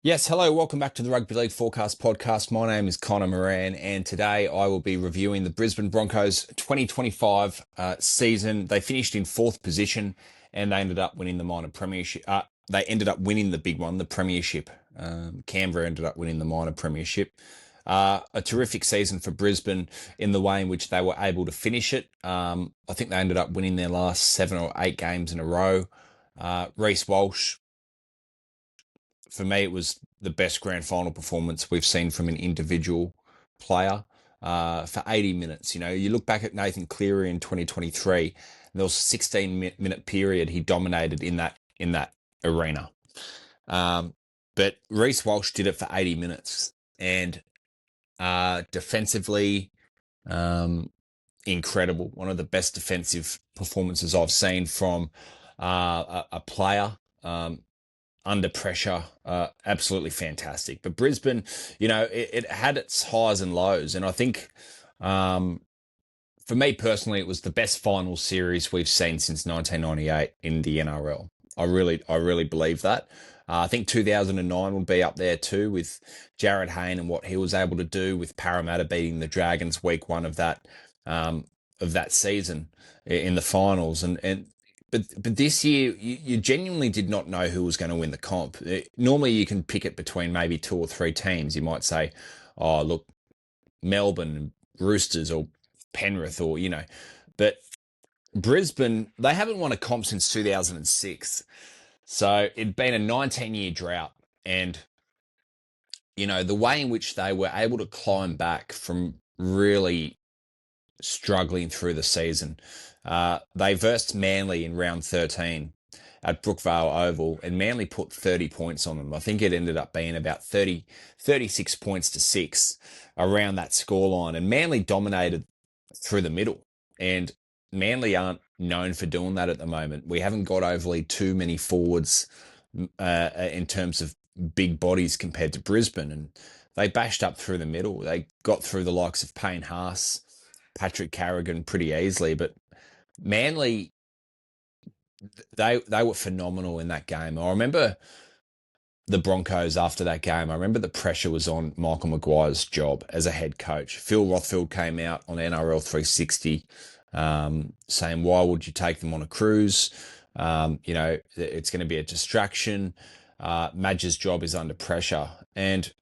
Yes, hello, welcome back to the Rugby League Forecast podcast. My name is Connor Moran, and today I will be reviewing the Brisbane Broncos 2025 season. They finished in fourth position, and they ended up winning the minor premiership. They ended up winning the big one, the premiership. Canberra ended up winning the minor premiership. A terrific season for Brisbane in the way in which they were able to finish it. I think they ended up winning their last 7 or 8 games in a row. Reece Walsh, for me, it was the best grand final performance we've seen from an individual player for 80 minutes. You know, you look back at Nathan Cleary in 2023, there was a 16-minute period he dominated in that arena. But Reece Walsh did it for 80 minutes, and defensively, incredible. One of the best defensive performances I've seen from a player. Under pressure, absolutely fantastic. But Brisbane, it had its highs and lows, and I think, for me personally, it was the best final series we've seen since 1998 in the NRL. I really believe that. I think 2009 will be up there too with Jared Hayne and what he was able to do with Parramatta beating the Dragons week one of that season in the finals, but this year, you genuinely did not know who was going to win the comp. Normally, you can pick it between maybe two or three teams. You might say, "Oh, look, Melbourne, Roosters, or Penrith, or." But Brisbane, they haven't won a comp since 2006, so it'd been a 19-year drought, and the way in which they were able to climb back from really struggling through the season. They versed Manly in round 13 at Brookvale Oval, and Manly put 30 points on them. I think it ended up being about 36 points to 6 around that scoreline. And Manly dominated through the middle. And Manly aren't known for doing that at the moment. We haven't got overly too many forwards in terms of big bodies compared to Brisbane. And they bashed up through the middle. They got through the likes of Payne Haas, Patrick Carrigan pretty easily, but Manly, they were phenomenal in that game. I remember the Broncos after that game. I remember the pressure was on Michael Maguire's job as a head coach. Phil Rothfield came out on NRL 360 saying, "Why would you take them on a cruise? It's going to be a distraction. Madge's job is under pressure." And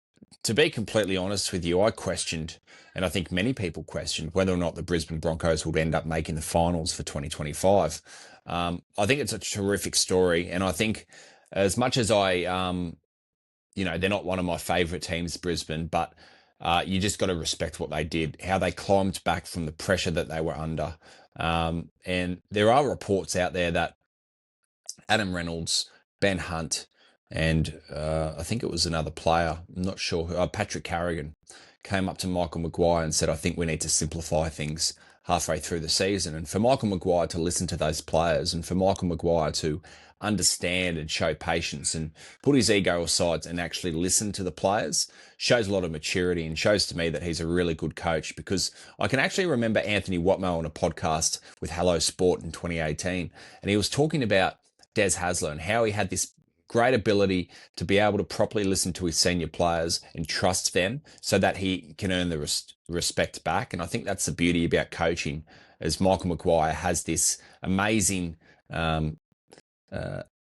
to be completely honest with you, I questioned, and I think many people questioned, whether or not the Brisbane Broncos would end up making the finals for 2025. I think it's a terrific story, and I think as much as they're not one of my favourite teams, Brisbane, but you just got to respect what they did, how they climbed back from the pressure that they were under. And there are reports out there that Adam Reynolds, Ben Hunt, and I think it was another player, I'm not sure who, Patrick Carrigan, came up to Michael Maguire and said, "I think we need to simplify things halfway through the season." And for Michael Maguire to listen to those players, and for Michael Maguire to understand and show patience and put his ego aside and actually listen to the players, shows a lot of maturity and shows to me that he's a really good coach. Because I can actually remember Anthony Watmoe on a podcast with Hello Sport in 2018, and he was talking about Des Hasler and how he had this great ability to be able to properly listen to his senior players and trust them so that he can earn the respect back. And I think that's the beauty about coaching, as Michael Maguire has this amazing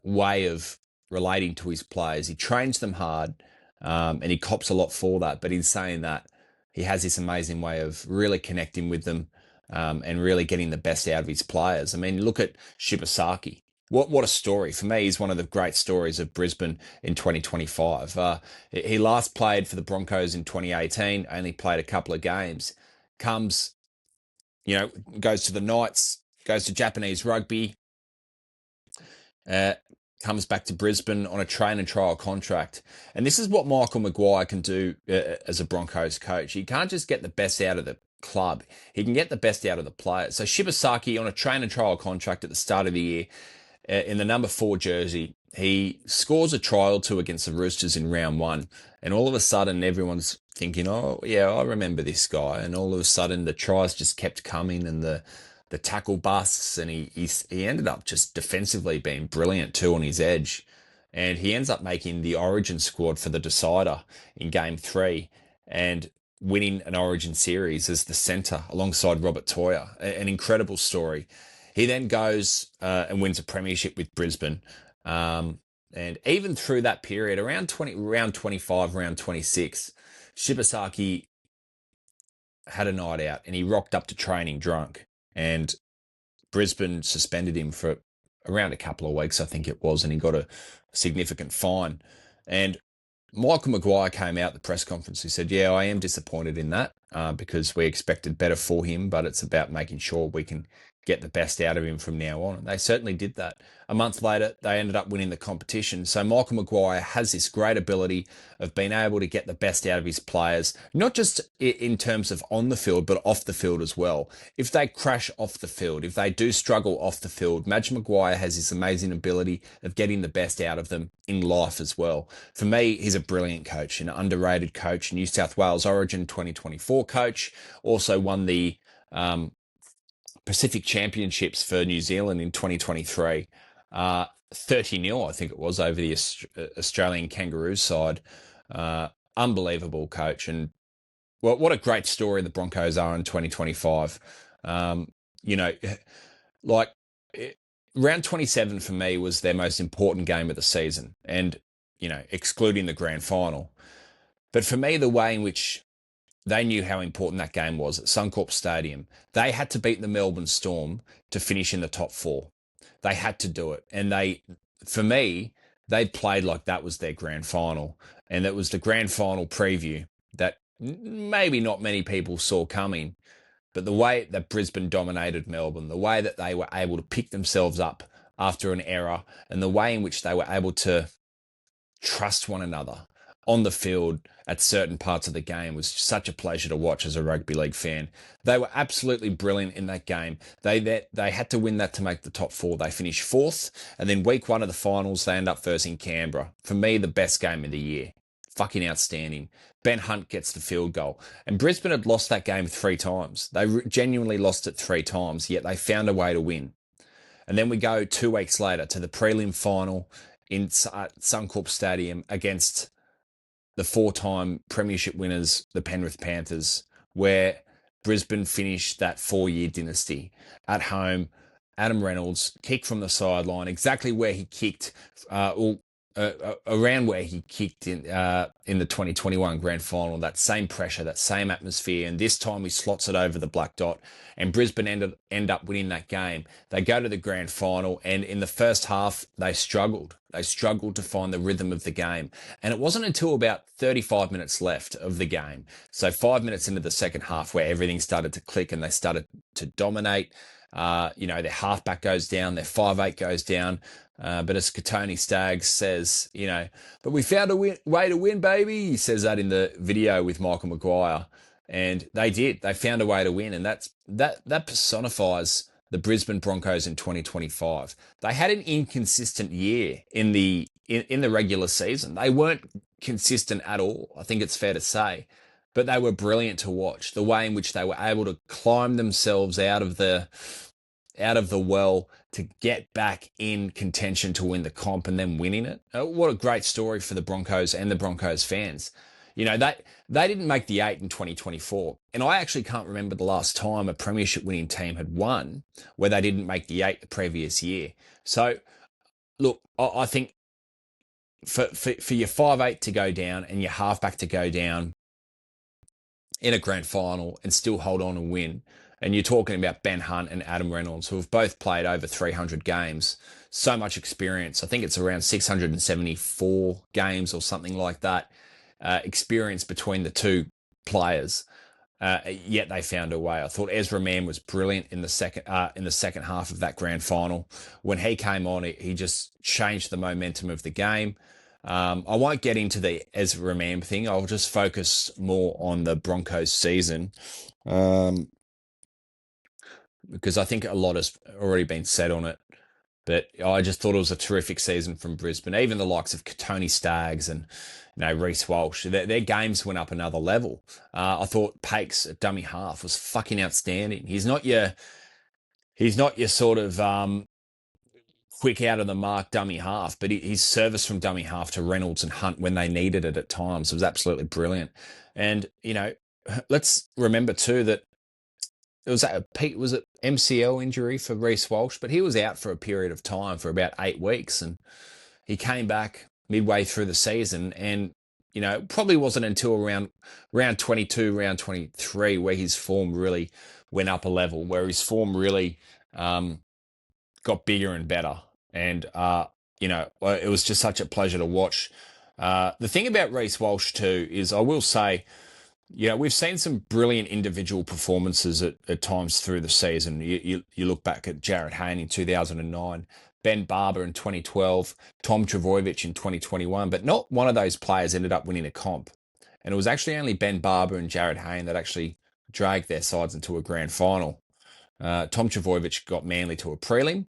way of relating to his players. He trains them hard, and he cops a lot for that. But in saying that, he has this amazing way of really connecting with them, and really getting the best out of his players. I mean, look at Shibasaki. What a story. For me, he's one of the great stories of Brisbane in 2025. He last played for the Broncos in 2018, only played a couple of games. Comes, goes to the Knights, goes to Japanese rugby, uh, comes back to Brisbane on a train and trial contract. And this is what Michael Maguire can do as a Broncos coach. He can't just get the best out of the club. He can get the best out of the players. So Shibasaki on a train and trial contract at the start of the year, in the number 4 jersey, he scores a trial two against the Roosters in round 1. And all of a sudden, everyone's thinking, "Oh, yeah, I remember this guy." And all of a sudden, the tries just kept coming and the tackle busts. And he ended up just defensively being brilliant too on his edge. and he ends up making the Origin squad for the decider in Game 3 and winning an Origin series as the centre alongside Robert Toyer. An incredible story. He then goes and wins a premiership with Brisbane. And even through that period, round 25, round 26, Shibasaki had a night out and he rocked up to training drunk. And Brisbane suspended him for around a couple of weeks, I think it was, and he got a significant fine. And Michael Maguire came out at the press conference. He said, "Yeah, I am disappointed in that because we expected better for him, but it's about making sure we can get the best out of him from now on." And they certainly did that. A month later, they ended up winning the competition. So Michael Maguire has this great ability of being able to get the best out of his players, not just in terms of on the field, but off the field as well. If they crash off the field, if they do struggle off the field, Madge Maguire has this amazing ability of getting the best out of them in life as well. For me, he's a brilliant coach, an underrated coach, New South Wales Origin 2024 coach, also won the Pacific Championships for New Zealand in 2023. 30-0, I think it was, over the Australian Kangaroos side. Unbelievable coach. And well, what a great story the Broncos are in 2025. You know, like round 27 for me was their most important game of the season. And, you know, excluding the grand final. But for me, the way in which they knew how important that game was at Suncorp Stadium. They had to beat the Melbourne Storm to finish in the top 4. They had to do it. And for me, they played like that was their grand final. And it was the grand final preview that maybe not many people saw coming. But the way that Brisbane dominated Melbourne, the way that they were able to pick themselves up after an error, and the way in which they were able to trust one another on the field at certain parts of the game was such a pleasure to watch as a rugby league fan. They were absolutely brilliant in that game. They had to win that to make the top 4. They finished 4th, and then week 1 of the finals, they end up first in Canberra. For me, the best game of the year. Fucking outstanding. Ben Hunt gets the field goal. And Brisbane had lost that game 3 times. They genuinely lost it 3 times, yet they found a way to win. And then we go 2 weeks later to the prelim final in Suncorp Stadium against the 4-time premiership winners, the Penrith Panthers, where Brisbane finished that 4-year dynasty at home. Adam Reynolds kicked from the sideline, exactly where he kicked, around where he kicked in the 2021 grand final. That same pressure, that same atmosphere, and this time he slots it over the black dot, and Brisbane end up winning that game. They go to the grand final, and in the first half, they struggled. They struggled to find the rhythm of the game. And it wasn't until about 35 minutes left of the game, so 5 minutes into the second half, where everything started to click and they started to dominate. Their halfback goes down, their 5'8" goes down. But as Katoni Staggs says, but we found a way to win, baby. He says that in the video with Michael Maguire. And they did. They found a way to win. And that personifies the Brisbane Broncos in 2025. They had an inconsistent year in the regular season. They weren't consistent at all, I think it's fair to say. But they were brilliant to watch. The way in which they were able to climb themselves out of the well to get back in contention to win the comp and then winning it. What a great story for the Broncos and the Broncos fans. They didn't make the 8 in 2024. And I actually can't remember the last time a premiership winning team had won where they didn't make the 8 the previous year. So, look, I think for your 5'8" to go down and your halfback to go down in a grand final and still hold on and win, and you're talking about Ben Hunt and Adam Reynolds, who have both played over 300 games, so much experience. I think it's around 674 games or something like that, experience between the two players. Yet they found a way. I thought Ezra Mann was brilliant in the second half of that grand final. When he came on, he just changed the momentum of the game. I won't get into the Ezra Mann thing. I'll just focus more on the Broncos season. Because I think a lot has already been said on it. But I just thought it was a terrific season from Brisbane. Even the likes of Katoni Staggs and Reece Walsh, their games went up another level. I thought Pake's at dummy half was fucking outstanding. He's not your sort of quick out of the mark dummy half, but his service from dummy half to Reynolds and Hunt when they needed it at times was absolutely brilliant. And, let's remember too that it was was it MCL injury for Reece Walsh, but he was out for a period of time for about 8 weeks, and he came back midway through the season, and it probably wasn't until around round 22, round 23 where his form really went up a level, where his form really got bigger and better. And it was just such a pleasure to watch. The thing about Reece Walsh too is, I will say, we've seen some brilliant individual performances at times through the season. You look back at Jared Hayne in 2009, Ben Barber in 2012, Tom Trbojevic in 2021, but not one of those players ended up winning a comp. And it was actually only Ben Barber and Jared Hayne that actually dragged their sides into a grand final. Tom Trbojevic got Manly to a prelim.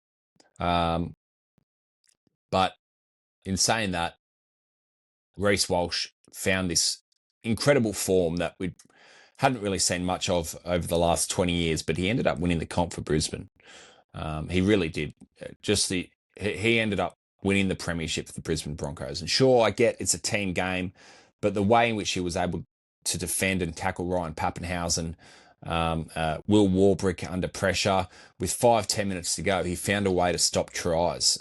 But in saying that, Reece Walsh found this incredible form that we hadn't really seen much of over the last 20 years, but he ended up winning the comp for Brisbane. He really did. He ended up winning the premiership for the Brisbane Broncos. And sure, I get it's a team game, but the way in which he was able to defend and tackle Ryan Pappenhausen, Will Warbrick under pressure, with 5-10 minutes to go, he found a way to stop tries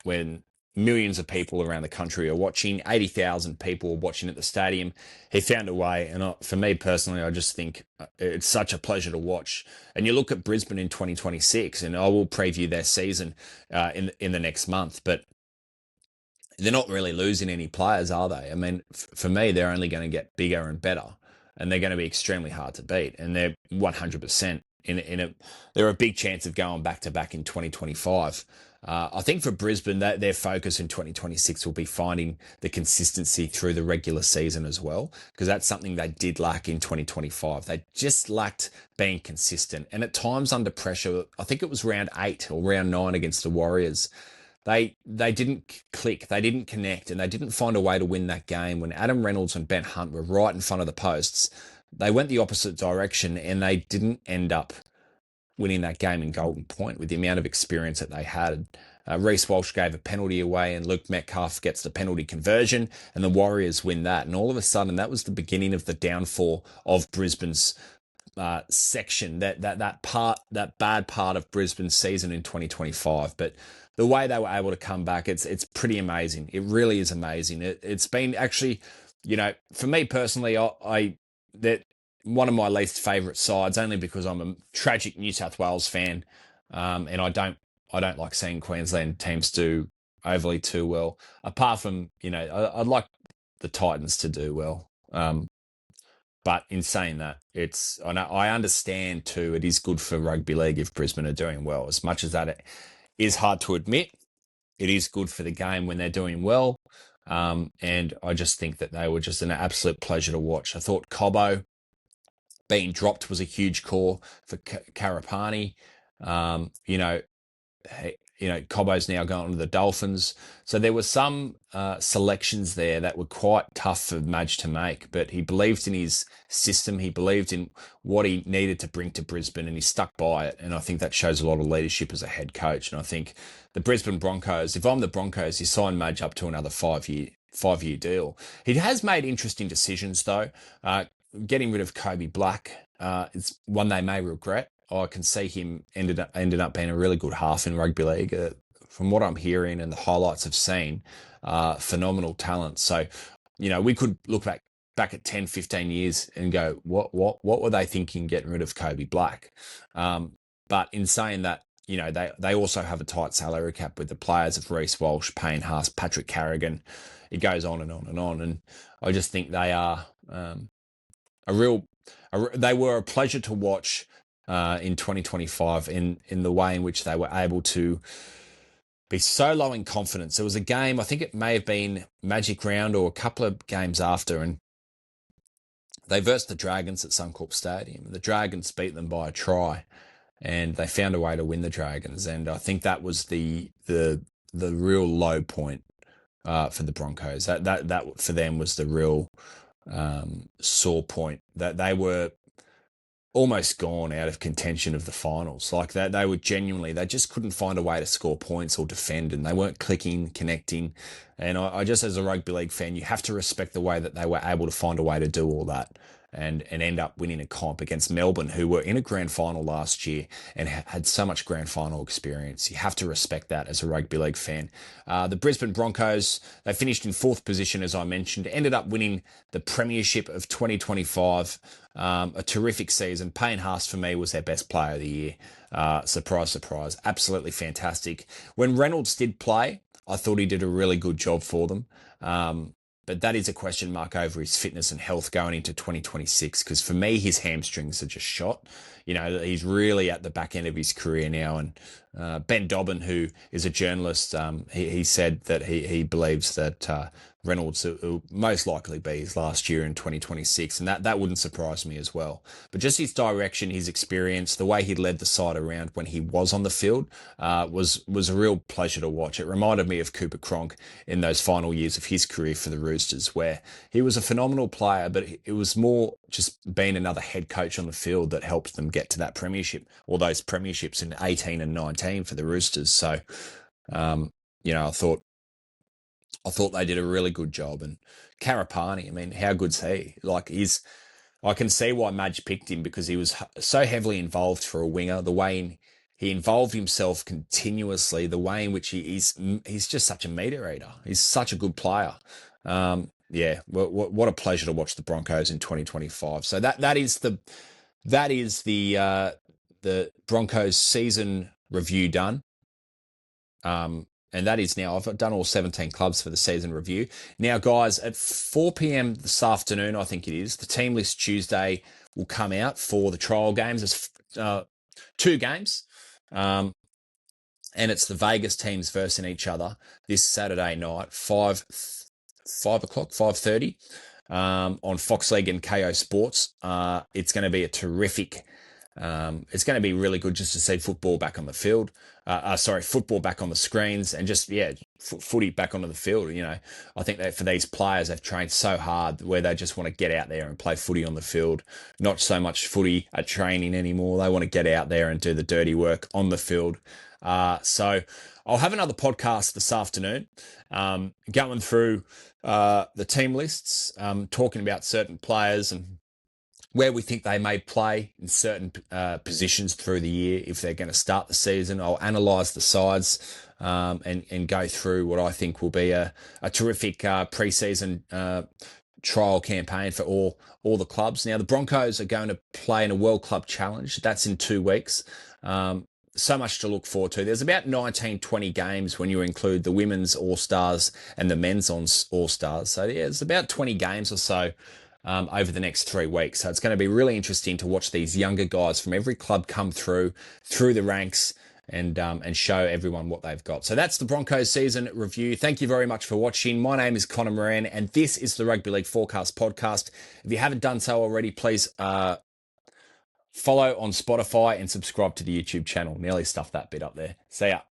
when millions of people around the country are watching. 80,000 people are watching at the stadium. He found a way, and for me personally, I just think it's such a pleasure to watch. And you look at Brisbane in 2026, and I will preview their season in the next month, but they're not really losing any players, are they? I mean, for me, they're only going to get bigger and better, and they're going to be extremely hard to beat. And they're 100% they're a big chance of going back to back in 2025. I think for Brisbane, their focus in 2026 will be finding the consistency through the regular season as well, because that's something they did lack in 2025. They just lacked being consistent. And at times under pressure, I think it was round 8 or round 9 against the Warriors, they didn't click, they didn't connect, and they didn't find a way to win that game. When Adam Reynolds and Ben Hunt were right in front of the posts, they went the opposite direction, and they didn't end up winning that game in Golden Point with the amount of experience that they had. Reece Walsh gave a penalty away, and Luke Metcalf gets the penalty conversion, and the Warriors win that. And all of a sudden, that was the beginning of the downfall of Brisbane's section, that bad part of Brisbane's season in 2025. But the way they were able to come back, it's pretty amazing. It really is amazing. It's been actually, for me personally, that one of my least favourite sides, only because I'm a tragic New South Wales fan, and I don't like seeing Queensland teams do overly too well. Apart from, I'd like the Titans to do well. But in saying that, I understand too, it is good for rugby league if Brisbane are doing well. As much as that it is hard to admit, it is good for the game when they're doing well. And I just think that they were just an absolute pleasure to watch. I thought Cobbo being dropped was a huge call for Karapani. Cobbo's now going to the Dolphins. So there were some selections there that were quite tough for Madge to make, but he believed in his system. He believed in what he needed to bring to Brisbane, and he stuck by it. And I think that shows a lot of leadership as a head coach. And I think the Brisbane Broncos, if I'm the Broncos, you sign Madge up to another five-year deal. He has made interesting decisions, though. Getting rid of Kobe Black is one they may regret. I can see him ended up being a really good half in rugby league. From what I'm hearing and the highlights I've seen, phenomenal talent. So, we could look back at 10, 15 years and go, what were they thinking getting rid of Kobe Black? But in saying that, they also have a tight salary cap with the players of Reece Walsh, Payne Haas, Patrick Carrigan. It goes on and on and on. And I just think they are they were a pleasure to watch in 2025 in the way in which they were able to be so low in confidence. There was a game, I think it may have been Magic Round or a couple of games after, and they versed the Dragons at Suncorp Stadium. The Dragons beat them by a try, and they found a way to win the Dragons. And I think that was the real low point for the Broncos. That for them was the real sore point, that they were almost gone out of contention of the finals. Like that, they were genuinely, they just couldn't find a way to score points or defend, and they weren't clicking, connecting. And I just, as a rugby league fan, you have to respect the way that they were able to find a way to do all that and end up winning a comp against Melbourne, who were in a grand final last year and had so much grand final experience. You have to respect that as a rugby league fan. The Brisbane Broncos, they finished in fourth position, as I mentioned, ended up winning the Premiership of 2025. A terrific season. Payne Haas, for me, was their best player of the year. Surprise, surprise. Absolutely fantastic. When Reynolds did play, I thought he did a really good job for them. But that is a question mark over his fitness and health going into 2026. Because for me, his hamstrings are just shot. You know, he's really at the back end of his career now. And Ben Dobbin, who is a journalist, he said that he believes that Reynolds will most likely be his last year in 2026. And that wouldn't surprise me as well. But just his direction, his experience, the way he led the side around when he was on the field was a real pleasure to watch. It reminded me of Cooper Cronk in those final years of his career for the Roosters, where he was a phenomenal player, but it was more just being another head coach on the field that helped them get to that premiership, or those premierships in 18 and 19 for the Roosters. So, I thought they did a really good job. And Karapani, I mean, how good's he? Like, I can see why Madge picked him, because he was so heavily involved for a winger. The way he involved himself continuously, the way in which he's just such a meter eater. He's such a good player. What a pleasure to watch the Broncos in 2025. So that is the Broncos season review done. And that is now, I've done all 17 clubs for the season review. Now, guys, at 4 p.m. this afternoon, I think it is, the Team List Tuesday will come out for the trial games. There's 2 games, and it's the Vegas teams versus each other this Saturday night, 5 o'clock, 5:30, on Fox League and KO Sports. It's going to be a terrific. It's going to be really good just to see football back on the field. Football back on the screens, and just, footy back onto the field. You know, I think that for these players, they've trained so hard where they just want to get out there and play footy on the field. Not so much footy at training anymore. They want to get out there and do the dirty work on the field. So I'll have another podcast this afternoon, going through the team lists, talking about certain players and where we think they may play in certain positions through the year if they're going to start the season. I'll analyse the sides and go through what I think will be a terrific pre-season trial campaign for all the clubs. Now, the Broncos are going to play in a World Club Challenge. That's in 2 weeks. So much to look forward to. There's about 19, 20 games when you include the women's All-Stars and the men's All-Stars. So there's about 20 games or so over the next 3 weeks. So it's going to be really interesting to watch these younger guys from every club come through the ranks and show everyone what they've got. So that's the Broncos season review. Thank you very much for watching. My name is Connor Moran, and this is the Rugby League Forecast podcast. If you haven't done so already, please follow on Spotify and subscribe to the YouTube channel. Nearly stuffed that bit up there. See ya.